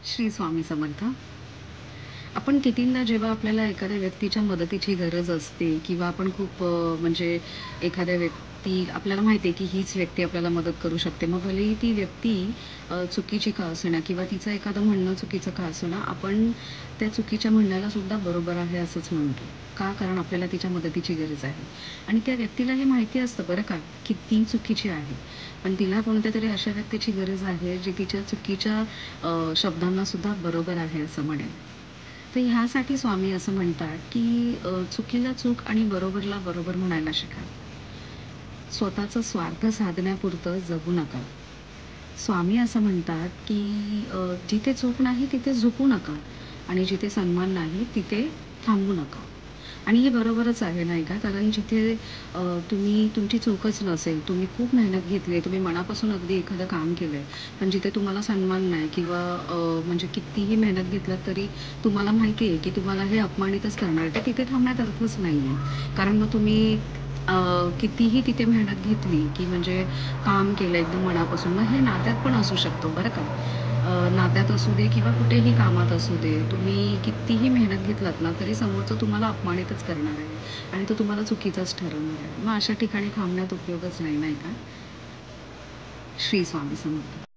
श्री स्वामी समर्थ. आपण कितींदा जेव्हा आपल्याला एखाद्या व्यक्तीच्या मदतीची गरज असते किंवा आपण खूप म्हणजे एखाद्या व्यक्ती आपल्याला माहिती आहे की हीच व्यक्ती आपल्याला मदत करू शकते. मग भलेही ती व्यक्ती चुकीची का असेना किंवा तिचं एखादं म्हणणं चुकीचं का असेना, आपण त्या चुकीच्या म्हणण्याला सुद्धा बरोबर आहे असंच म्हणतो. का? कारण आपल्याला तिच्या मदतीची गरज आहे आणि त्या व्यक्तीला हे माहिती असतं बरं का, की ती चुकीची आहे. पण तिला कोणत्यातरी अशा व्यक्तीची गरज आहे, जी तिच्या चुकीच्या शब्दांना सुद्धा बरोबर आहे असं म्हणेल. तर ह्यासाठी स्वामी असं म्हणतात, की चुकीला चूक आणि बरोबरला बरोबर म्हणायला शिका. स्वतःचा स्वार्थ साधण्यापुरतं जगू नका. स्वामी असं म्हणतात, की जिथे चूक नाही तिथे झुकू नका आणि जिथे सन्मान नाही तिथे थांबू नका. आणि हे बरोबरच आहे नाही का? कारण जिथे तुम्ही तुमची चूकच नसेल, तुम्ही खूप मेहनत घेतली आहे, तुम्ही मनापासून अगदी एखादं काम केलंय, पण जिथे तुम्हाला सन्मान नाही किंवा म्हणजे कितीही मेहनत घेतलात तरी तुम्हाला माहिती आहे, की तुम्हाला हे अपमानितच करणार आहे, तर तिथे थांबण्यात अर्थच नाहीये. कारण मग तुम्ही अ, कितीही तिथे मेहनत घेतली, की म्हणजे काम केलं एकदम मनापासून, मग हे नात्यात पण असू शकतं बरं का. नात्यात असू दे किंवा कुठेही कामात असू दे, तुम्ही कितीही मेहनत घेतलात ना, तरी समोरचं तुम्हाला अपमानितच करणार आहे आणि तो तुम्हाला चुकीचाच ठरवणार आहे. मग अशा ठिकाणी थांबण्यात उपयोगच नाही, नाही का? श्री स्वामी समर्थ.